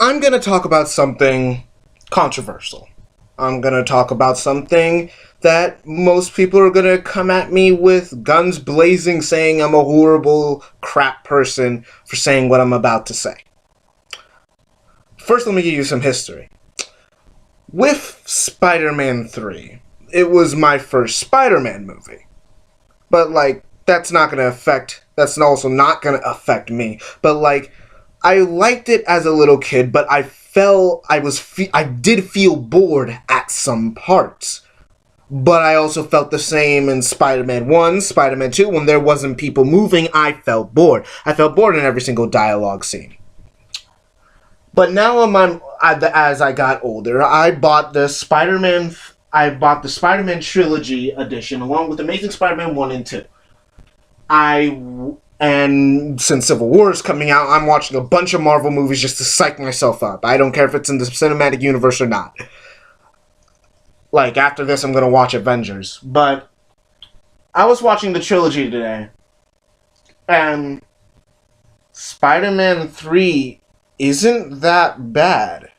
I'm going to talk about something controversial. I'm going to talk about something that most people are going to come at me with guns blazing saying I'm a horrible crap person for saying what I'm about to say. First, let me give you some history. With Spider-Man 3, it was my first Spider-Man movie. But, that's also not going to affect me. But, I liked it as a little kid, but I did feel bored at some parts. But I also felt the same in Spider-Man 1, Spider-Man 2, when there wasn't people moving, I felt bored. I felt bored in every single dialogue scene. But now as I got older, I bought the Spider-Man Trilogy edition along with Amazing Spider-Man 1 and 2. And since Civil War is coming out, I'm watching a bunch of Marvel movies just to psych myself up. I don't care if it's in the cinematic universe or not. After this, I'm going to watch Avengers. But I was watching the trilogy today, and Spider-Man 3 isn't that bad.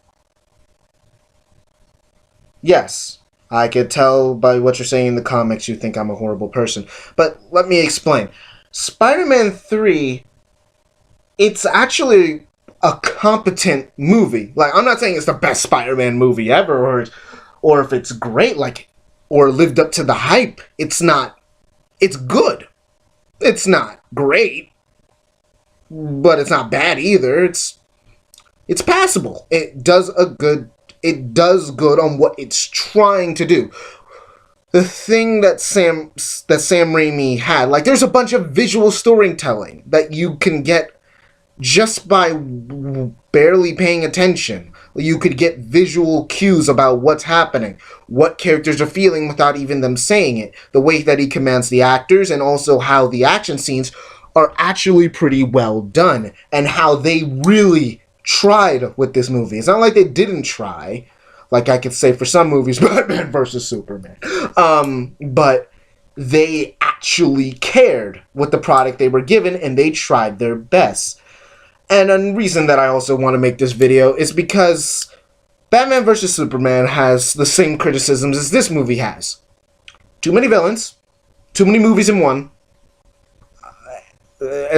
Yes, I could tell by what you're saying in the comics you think I'm a horrible person. But let me explain. Spider-Man 3, it's actually a competent movie. I'm not saying it's the best Spider-Man movie ever, or if it's great, or lived up to the hype. It's not. It's good. It's not great, but it's not bad either. It's passable. It does good on what it's trying to do. The thing that Sam Raimi had, there's a bunch of visual storytelling that you can get just by barely paying attention. You could get visual cues about what's happening, what characters are feeling without even them saying it, the way that he commands the actors, and also how the action scenes are actually pretty well done, and how they really tried with this movie. It's not like they didn't try. I could say for some movies, Batman vs. Superman. But they actually cared with the product they were given, and they tried their best. And a reason that I also want to make this video is because Batman vs. Superman has the same criticisms as this movie has. Too many villains, too many movies in one.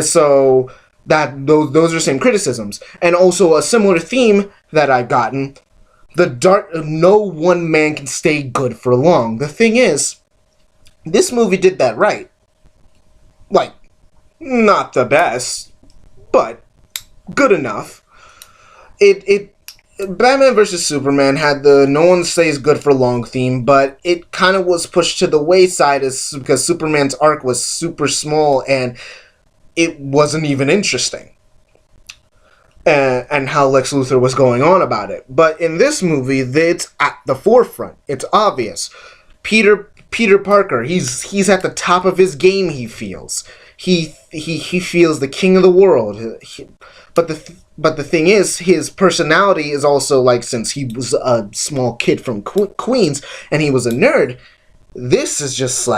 So those are the same criticisms. And also a similar theme that I've gotten. No one man can stay good for long. The thing is, this movie did that right. Not the best, but good enough. Batman vs. Superman had the no one stays good for long theme, but it kind of was pushed to the wayside because Superman's arc was super small and it wasn't even interesting. And how Lex Luthor was going on about it. But in this movie, it's at the forefront. It's obvious. Peter Parker, he's at the top of his game, he feels. He feels the king of the world. But the thing is, his personality is also, since he was a small kid from Queens, and he was a nerd, this is just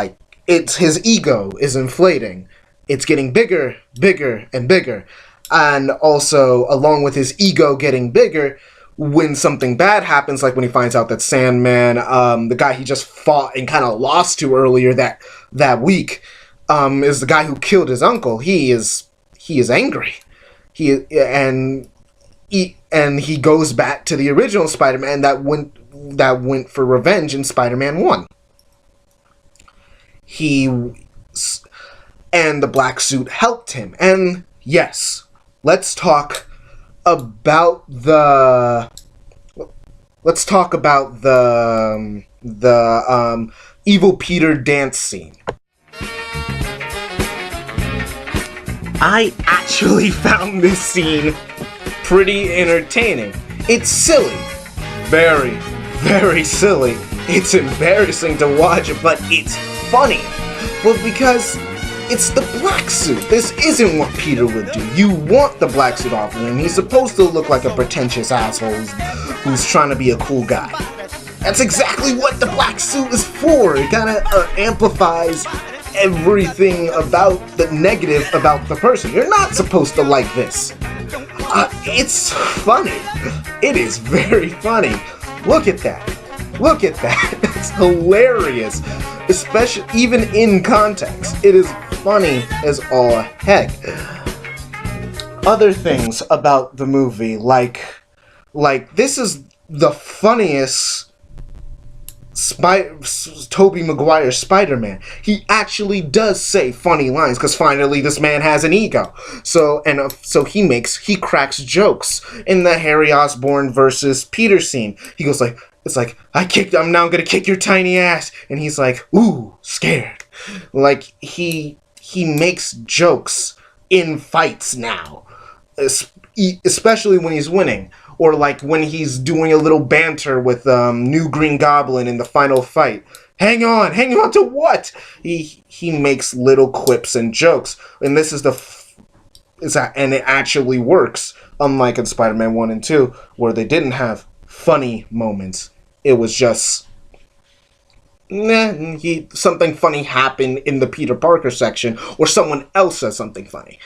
it's his ego is inflating. It's getting bigger, bigger, and bigger. And also, along with his ego getting bigger, when something bad happens, when he finds out that Sandman, the guy he just fought and kind of lost to earlier that week, is the guy who killed his uncle. He is angry. He goes back to the original Spider-Man that went for revenge in Spider-Man 1. And the black suit helped him. And yes, let's talk about the Evil Peter dance scene. I actually found this scene pretty entertaining. It's silly. Very, very silly. It's embarrassing to watch, but it's funny. Well, because it's the black suit. This isn't what Peter would do. You want the black suit off of him. He's supposed to look like a pretentious asshole who's trying to be a cool guy. That's exactly what the black suit is for. It kind of amplifies everything about the negative about the person. You're not supposed to like this. It's funny. It is very funny. Look at that. Look at that. It's hilarious. Especially, even in context. It is funny as all heck. Other things about the movie, like this is the funniest Tobey Maguire Spider-Man. He actually does say funny lines because finally this man has an ego. So he cracks jokes in the Harry Osborn versus Peter scene. He goes like, I'm now gonna kick your tiny ass, and he's like, ooh, scared. Like he makes jokes in fights now, especially when he's winning. Or like when he's doing a little banter with New Green Goblin in the final fight. Hang on to what? He makes little quips and jokes, and this is and it actually works. Unlike in Spider-Man 1 and 2, where they didn't have funny moments. It was just something funny happened in the Peter Parker section, or someone else says something funny.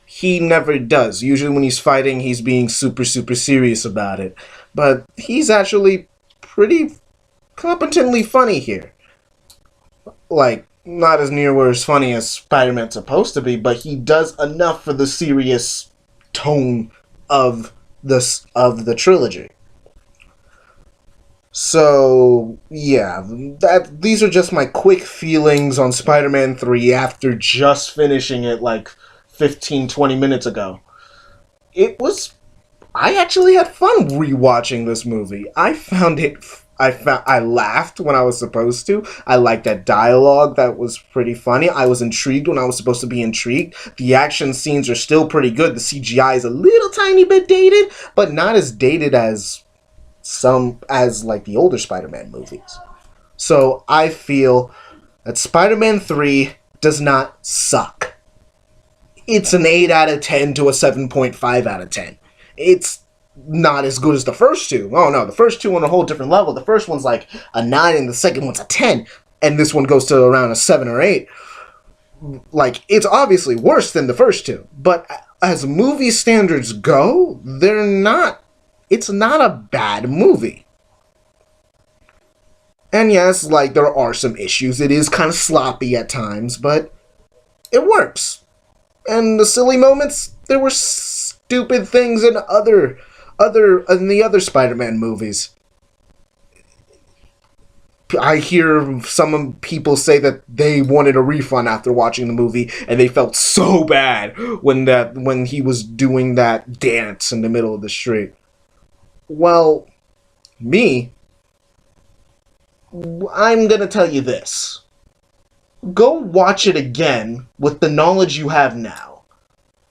He never does. Usually when he's fighting, he's being super, super serious about it. But he's actually pretty competently funny here. Like, not as near as funny as Spider-Man's supposed to be, but he does enough for the serious tone of the trilogy. So, yeah, these are just my quick feelings on Spider-Man 3 after just finishing it like 15-20 minutes ago. I actually had fun rewatching this movie. I laughed when I was supposed to. I liked that dialogue. That was pretty funny. I was intrigued when I was supposed to be intrigued. The action scenes are still pretty good. The CGI is a little tiny bit dated, but not as dated as like the older Spider-Man movies. So I feel that Spider-Man 3 does not suck. It's an 8 out of 10 to a 7.5 out of 10. It's not as good as the first two. Oh no, the first two on a whole different level. The first one's like a 9 and the second one's a 10. And this one goes to around a 7 or 8. Like, it's obviously worse than the first two. But as movie standards go, it's not a bad movie. And yes, like, there are some issues. It is kind of sloppy at times, but it works. And the silly moments, there were stupid things in the other Spider-Man movies. I hear some people say that they wanted a refund after watching the movie, and they felt so bad when he was doing that dance in the middle of the street. Well, I'm gonna tell you this. Go watch it again with the knowledge you have now.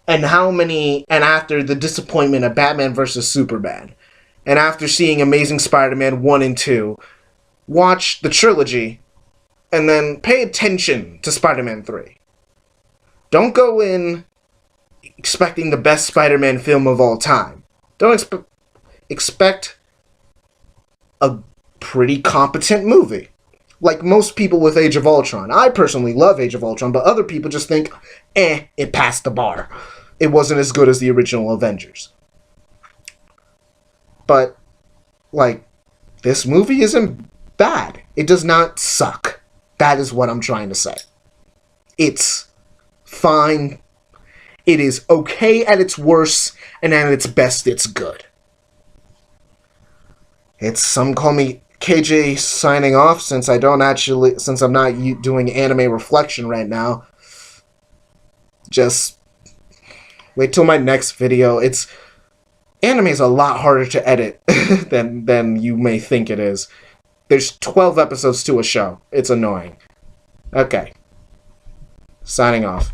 And after the disappointment of Batman vs. Superman, and after seeing Amazing Spider-Man 1 and 2, watch the trilogy, and then pay attention to Spider-Man 3. Don't go in expecting the best Spider-Man film of all time. Don't expect a pretty competent movie. Like most people with Age of Ultron. I personally love Age of Ultron, but other people just think, it passed the bar. It wasn't as good as the original Avengers. But, like, this movie isn't bad. It does not suck. That is what I'm trying to say. It's fine. It is okay at its worst, and at its best, it's good. Some call me KJ signing off since I'm not doing anime reflection right now. Just wait till my next video. Anime is a lot harder to edit than you may think it is. There's 12 episodes to a show. It's annoying. Okay. Signing off.